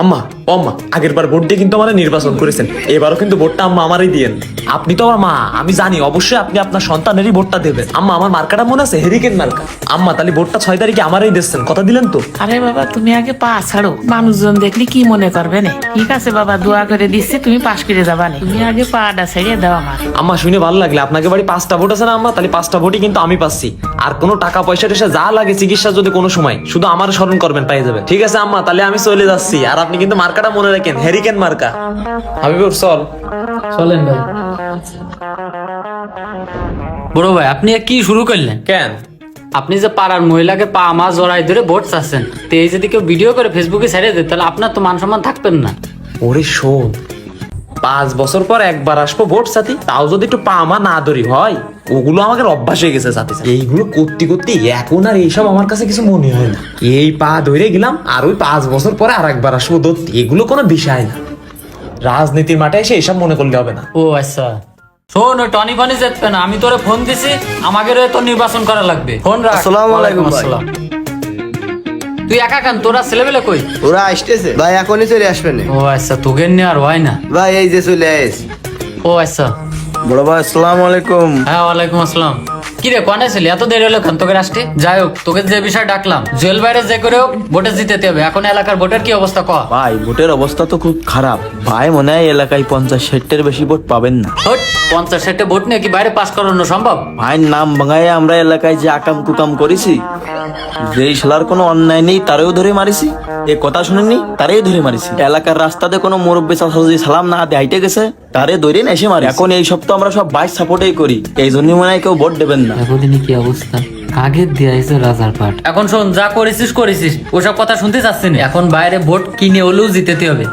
আম্মা ও আম্মা, আগের বার ভোট দিয়ে কিন্তু আমার নির্বাচন করেছেন, এবারও কিন্তু ভোটটা আম্মা আমারই দিয়েন। আপনি তো আমার মা, আমি জানি অবশ্যই আপনি আপনার সন্তানেরই ভোটটা দেবেন। আম্মা আমার মার্কাটা মনে আছে, হেরিকেন মার্কা। আম্মা তাহলে ভোটটা 6 তারিখে আমারই দিচ্ছেন, কথা দিলেন তো? আরে বাবা তুমি আগে পা ছাড়ো, মানুষজন দেখলি কি মনে করবে না। ঠিক আছে বাবা, দোয়া করে দিচ্ছি, তুমি পাশ করে যাবা না। তুমি আগে পাটা ছেড়ে দাও আমার। আম্মা শুনে ভালো লাগলে, আপনাকে বাড়ি 5টা ভোট আছে না আম্মা, তাহলে 5টা ভোটই কিন্তু আমি পাচ্ছি। আর কোনো টাকা পয়সা টয়সা যা লাগে চিকিৎসা যদি কোনো সময়, শুধু আমার স্মরণ করবেন, পাই যাবেন। ঠিক আছে আম্মা, তাহলে আমি চলে যাচ্ছি। আর আপনি কিন্তু মার্কাটা মনে রাখেন, হেরিকেন মার্কা। হাবিবুর চল। চলেন ভাই। বড় ভাই আপনি কি শুরু করলেন? কেন? আপনি যে পাড়ার মহিলাকে পা মা জড়াই ধরে ভোট চাচ্ছেন, তো এই যদি কেউ ভিডিও করে ফেসবুকে ছেড়ে দেয় তাহলে আপনার তো মান সম্মান থাকবেন না। ওরে শোন, 5 বছর পর একবার আসবো ভোট সাথী, তাও যদি একটু পা মা না ধরি হয়, ওগুলো আমাকে অভ্যাস হয়ে গেছে সাথে। এইগুলো করতে করতে এখন আর এইসব আমার কাছে কিছু মনে হয় না। এই পা ধরে গেলাম, আর ওই 5 বছর পরে আর একবার আসবো ধরতে, এগুলো কোনো বিষয় না। রাজনীতির মাঠে এসে এসব মনে করলে হবে না। ও আচ্ছা, শোন ওই টনি ফনি যেতে না, আমি তোরে ফোন দিছি, আমাকে তো নির্বাচন করা লাগবে। ফোন রাখ। আসসালামু আলাইকুম ভাই। আসসালাম। তুই একা কান, তোরা ছেলেবেলে কই? ওরা আসতেছে ভাই, এখনই চলে আসবেন। ও আচ্ছা, তোকে নিয়ে আর হয় না। ভাই এই যে চলে আইস। ও আচ্ছা, বড় ভাই আসসালামু আলাইকুম। হ্যাঁ ওয়ালাইকুম আসসালাম। কি রে কোয়ানে ছিলি? এত দেরি হলো কেন তোকে আসতে? যাই হোক, তোকে যে বিষয় ডাকলাম, জেল বাইরে যে করে হোক ভোটে জিতেতে হবে। এখন এলাকার ভোটের কি অবস্থা ক? ভাই ভোটের অবস্থা তো খুব খারাপ ভাই, মনে হয় এলাকায় 50-60-এর বেশি ভোট পাবেন না। হট, 50-60 ভোট নিয়ে কি বাইরে পাস করানো সম্ভব? ভাইয়ের নাম ভাঙায় আমরা এলাকায় যে আকাম কুকাম করেছি, যেই শালার কোনো অন্যায় নেই তারেও ধরে মারিছি, এ কথা শুনেননি, তারেও ধরে মারিছি। এলাকার রাস্তাতে কোনো মুরব্বী চাচা যদি সালাম না দিয়ে হাইটে গেছে, তারে ধরে এসে মারি। এখন এই সব তো আমরা সব বাইক সাপোর্টেই করি, এই জন্য মনে হয় কেউ ভোট দেবেন না। এতদিনে কি অবস্থা, আগের দিয়ে আইছে রাজার পাট। এখন শোন, যা করেছিস করেছিস, ওসব কথা শুনতে চাচ্ছি না। এখন বাইরে ভোট কিনে হলেও জিতেতে হবে।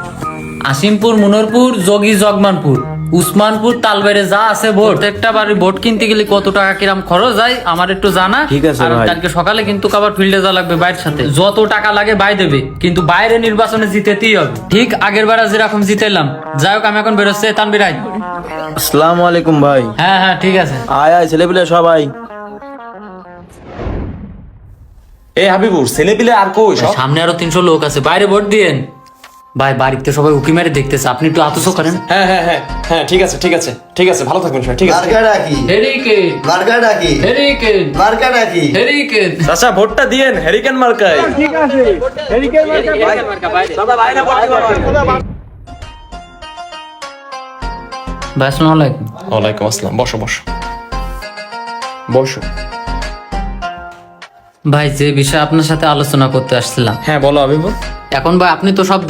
আসিমপুর, মুনরপুর, যোগী, জগমানপুর, উসমানপুর, তালবাইরে যা আছে ভোট, একটা বাড়ি ভোট কিনতে গেলে কত টাকা কিরাম খরচ হয় আমার একটু জানা। ঠিক আছে আর ভাই। কালকে সকালে কিন্তু আবার ফিল্ডে যা লাগবে বাইরের সাথে, যত টাকা লাগে বাই দেবে, কিন্তু বাইরে নির্বাচনে জিতেতেই হবে। ঠিক আগের বার যেরকম জিতেলাম। যাই হোক, আমি এখন বেরোচ্ছি। তানবির আয়। আসসালামু আলাইকুম ভাই। হ্যাঁ হ্যাঁ ঠিক আছে। আয় আয় ছেলেপিলে সবাই। এই হাবিবুর ছেলে পিলে আর কই সব? সামনে আরো 300 লোক আছে, বাইরে ভোট দিয়েন। ভাই বাড়িতে সবাই উকি মেরে দেখতেছে, আপনি একটু আতসো করেন। হ্যাঁ হ্যাঁ হ্যাঁ হ্যাঁ, ঠিক আছে ঠিক আছে ঠিক আছে, ভালো থাকবেন সবাই, ঠিক আছে। মার্কাটা কি? হেরিকেন, মার্কাটা কি? হেরিকেন, মার্কাটা কি? হেরিকেন। আচ্ছা ভোটটা দিয়েন হেরিকেন মার্কায়। ভাই আসসালামু আলাইকুম। ওয়ালাইকুম আসসালাম, বসো বসো বসো। ভাই যে বিষয়ে আপনার সাথে আলোচনা করতে আসছিলাম, হ্যাঁ বলো হাবিবুর। এখন ভাই আপনি তো সব